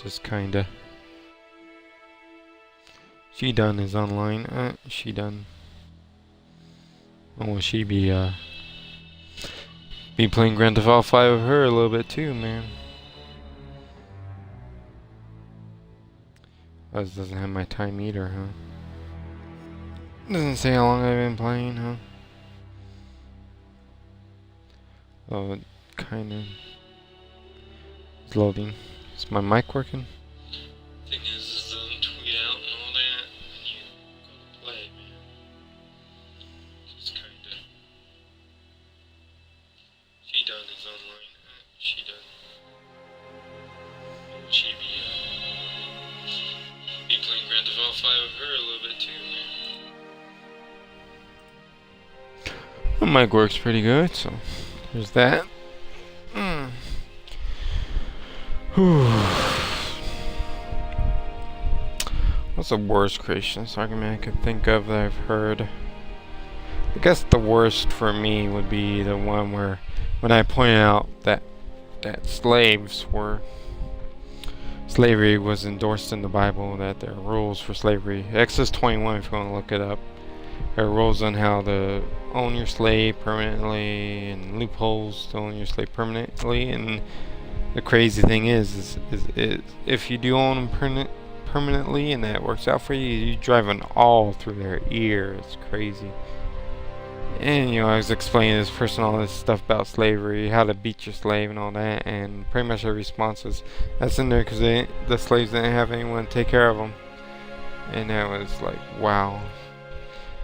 Just kinda. She done is online. She done. Oh, will she be playing Grand Theft Auto 5 with her a little bit too, man. This doesn't have my time either, huh? Doesn't say how long I've been playing, huh? Oh, it kinda is loading. Is my mic working? Thing is doesn't tweet out and all that, and you go to play, man. Just kinda. She done is online. She done. She be playing Grand Theft Auto 5 with her a little bit too, man. The mic works pretty good, so there's that. What's the worst creationist argument I could think of that I've heard? I guess the worst for me would be the one where when I pointed out that slavery was endorsed in the Bible, that there are rules for slavery. Exodus 21, if you want to look it up. There are rules on how to own your slave permanently and loopholes to own your slave permanently. And the crazy thing is if you do own them permanently and that works out for you, you drive an awl through their ear. It's crazy. And I was explaining this person all this stuff about slavery, how to beat your slave and all that, and pretty much their response was, that's in there because the slaves didn't have anyone to take care of them. And that was like, wow.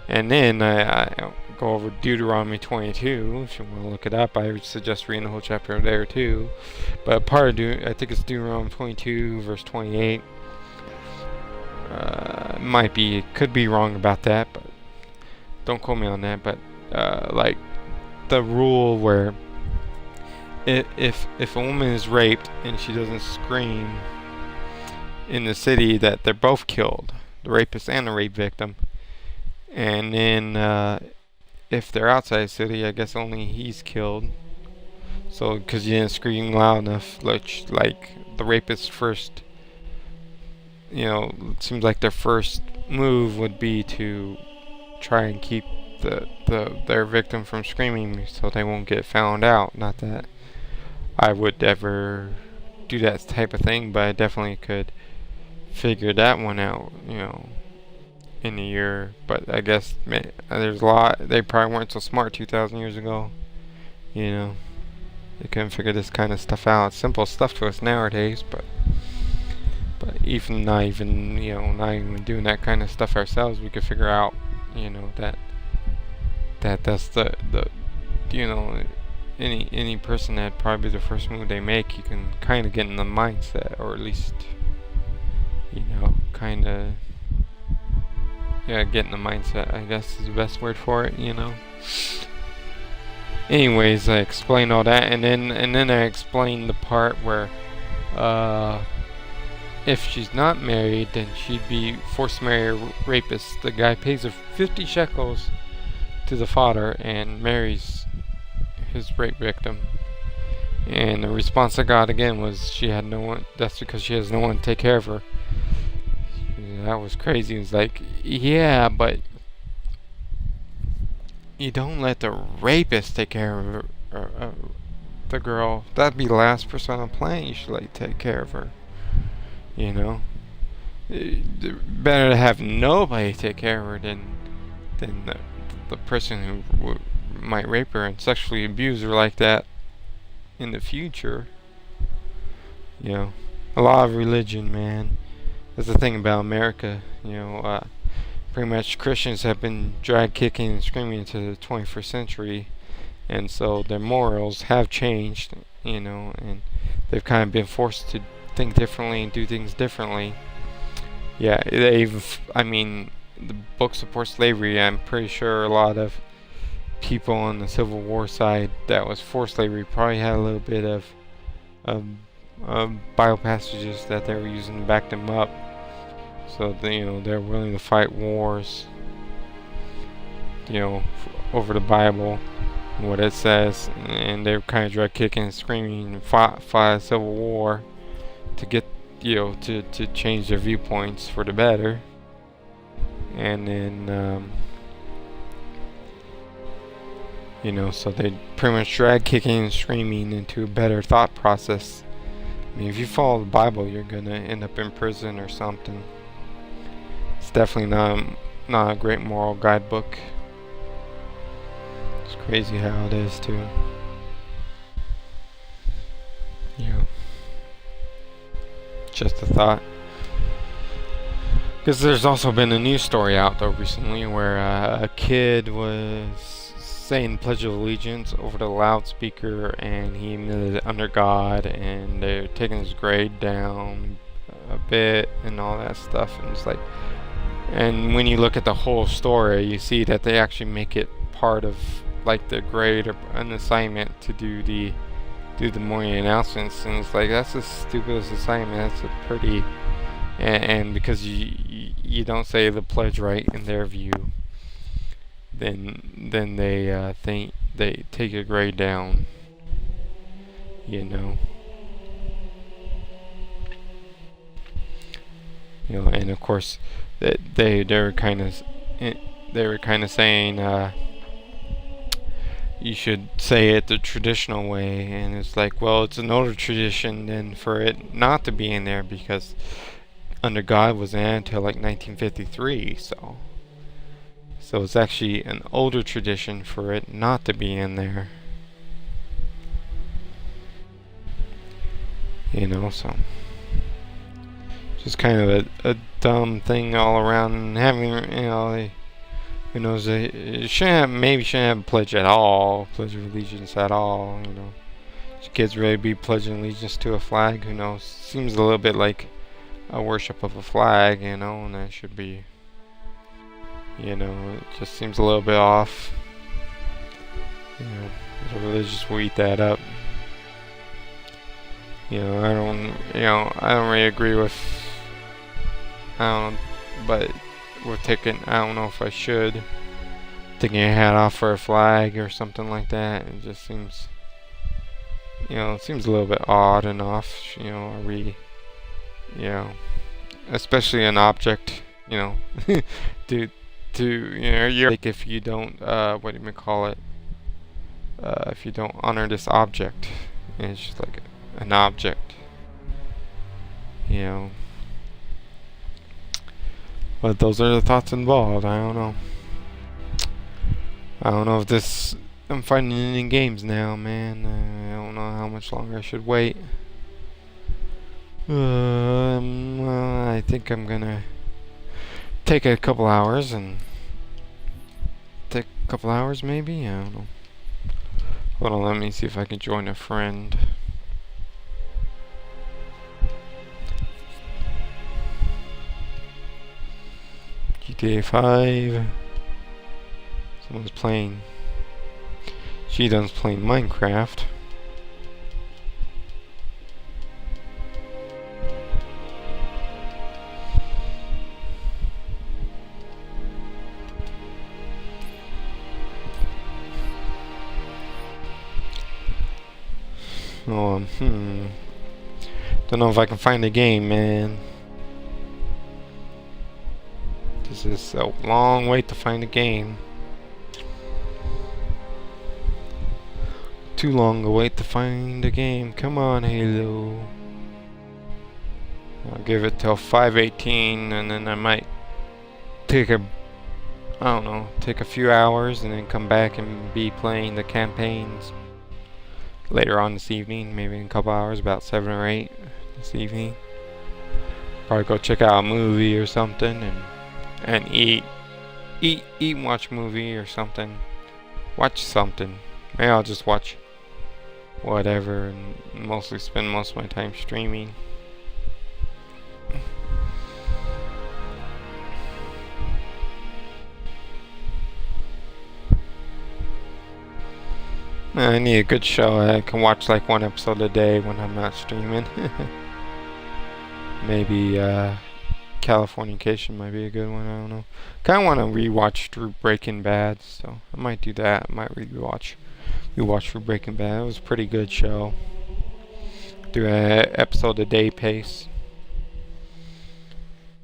And then I go over Deuteronomy 22. If you want to look it up, I would suggest reading the whole chapter there too. But part of I think it's Deuteronomy 22, verse 28. Could be wrong about that, but don't quote me on that. But like the rule where if a woman is raped and she doesn't scream in the city, that they're both killed, the rapist and the rape victim. And then if they're outside the city, I guess only he's killed. So because you didn't scream loud enough, like the rapist's first, it seems like their first move would be to try and keep their victim from screaming so they won't get found out. Not that I would ever do that type of thing, but I definitely could figure that one out, in a year. But I guess there's a lot. They probably weren't so smart 2,000 years ago. They couldn't figure this kind of stuff out. It's simple stuff to us nowadays, but even not even doing that kind of stuff ourselves, we could figure out, that's the any person, that probably the first move they make, you can kind of get in the mindset, or at least kind of get in the mindset, I guess is the best word for it. Anyways, I explained all that, and then I explained the part where if she's not married, then she'd be forced to marry a rapist. The guy pays her 50 shekels to the father and marries his rape victim. And the response I got again was, she had no one. That's because she has no one to take care of her. That was crazy. It was like, yeah, but you don't let the rapist take care of the girl. That'd be the last person on the planet you should take care of her. Better to have nobody take care of her than the person who might rape her and sexually abuse her like that in the future. A lot of religion, man. That's the thing about America. Pretty much Christians have been drag kicking and screaming into the 21st century, and so their morals have changed, and they've kind of been forced to think differently and do things differently. The book supports slavery. I'm pretty sure a lot of people on the Civil War side that was for slavery probably had a little bit of Bible passages that they were using to back them up. So they're willing to fight wars, over the Bible and what it says, and they were kind of drag kicking and screaming and fought a civil war to get to change their viewpoints for the better. And then so they pretty much drag kicking and screaming into a better thought process. I mean, if you follow the Bible, you're gonna end up in prison or something. It's definitely not a great moral guidebook. It's crazy how it is too. Just a thought. Because there's also been a news story out though recently where a kid was saying Pledge of Allegiance over the loudspeaker, and he admitted under God, and they're taking his grade down a bit and all that stuff. And it's like, and when you look at the whole story, you see that they actually make it part of like the grade or an assignment to do the morning announcements, and it's like, that's the stupidest assignment. That's a pretty and because you don't say the pledge right in their view, then they think they take your grade down. And of course that they were kind of saying you should say it the traditional way, and it's like, well, it's an older tradition than for it not to be in there, because under God wasn't until like 1953, so it's actually an older tradition for it not to be in there. So just kind of a dumb thing all around, and having, who knows, it shouldn't have a pledge at all, Pledge of Allegiance at all, Should kids really be pledging allegiance to a flag? Who knows? Seems a little bit like a worship of a flag, and that should be, it just seems a little bit off. The religious will eat that up. I don't really agree with, but we're taking, I don't know if I should, taking your hat off for a flag or something like that. It just seems, it seems a little bit odd and off. Are we, especially an object, you're like, if you don't, what do you call it? If you don't honor this object, and it's just like an object, But those are the thoughts involved. I don't know. I don't know if this... I'm finding it in games now, man. I don't know how much longer I should wait. Well, I think I'm gonna take a couple hours and... Take a couple hours, maybe? I don't know. Hold on, let me see if I can join a friend. GTA 5. Someone's playing. She done's playing Minecraft. Oh, don't know if I can find the game, man. This is a long wait to find a game. Too long a wait to find a game. Come on, Halo. I'll give it till 5:18, and then I might take a few hours, and then come back and be playing the campaigns later on this evening, maybe in a couple hours, about 7 or 8 this evening. Probably go check out a movie or something, and eat and watch a movie or something. Watch something. Maybe I'll just watch whatever and mostly spend most of my time streaming. I need a good show. I can watch like one episode a day when I'm not streaming. Maybe Californication might be a good one. I don't know. Kind of want to rewatch through Breaking Bad, so I might do that. I might rewatch through Breaking Bad. It was a pretty good show. Do an episode a day pace.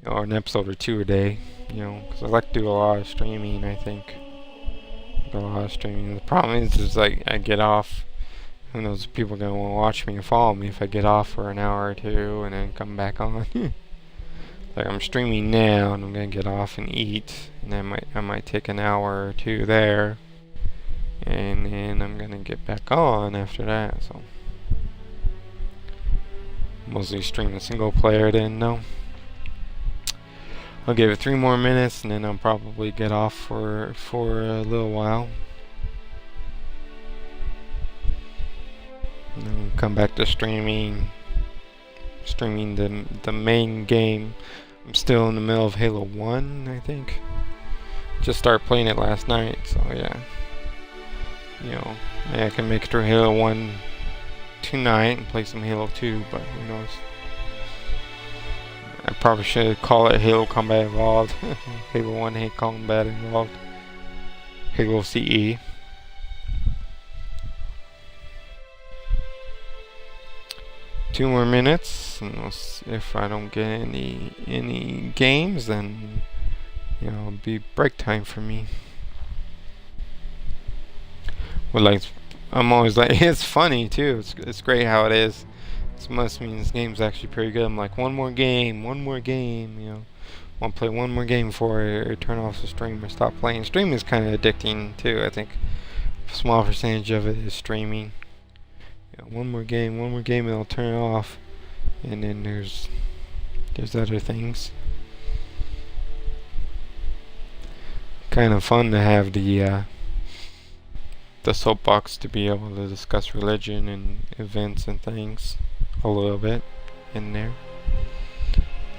or an episode or two a day, you know, because I like to do a lot of streaming. I think a lot of streaming. The problem is like I get off. Who knows if people are gonna want to watch me and follow me if I get off for an hour or two and then come back on. Like I'm streaming now and I'm gonna get off and eat, and I might take an hour or two there, and then I'm gonna get back on after that. So mostly streaming single player then. No, I'll give it 3 more minutes and then I'll probably get off for a little while. And then come back to streaming the main game. I'm still in the middle of Halo 1, I think. Just started playing it last night, so yeah. You know, maybe I can make it through Halo 1 tonight and play some Halo 2, but who knows. I probably should call it Halo Combat Evolved. Halo 1 Halo Combat Evolved. Halo CE. Two more minutes, and we'll if I don't get any games, then you know, it'll be break time for me. Well, like I'm always like, it's funny too. It's great how it is. This must mean this game's actually pretty good. I'm like, one more game, you know. Want to play one more game before I turn off the stream or stop playing. Streaming is kind of addicting too. I think a small percentage of it is streaming. One more game, and I'll turn it off. And then there's other things. Kind of fun to have the soapbox to be able to discuss religion and events and things a little bit in there.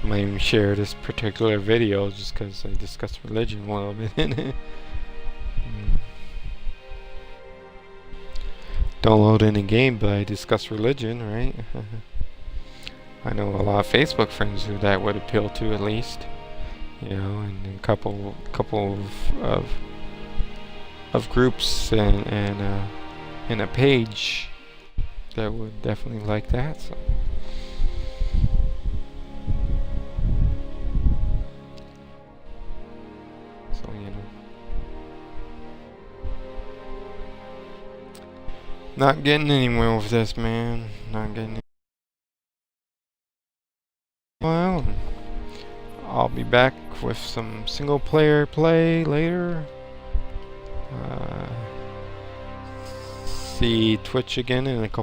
I might even share this particular video just because I discuss religion a little bit in it. Don't load any game, but I discuss religion, right? I know a lot of Facebook friends who that would appeal to, at least, you know, and a couple of groups and a page that would definitely like that. So. You know. Not getting anywhere with this, man. Not getting. Well, I'll be back with some single player play later. See Twitch again in a couple.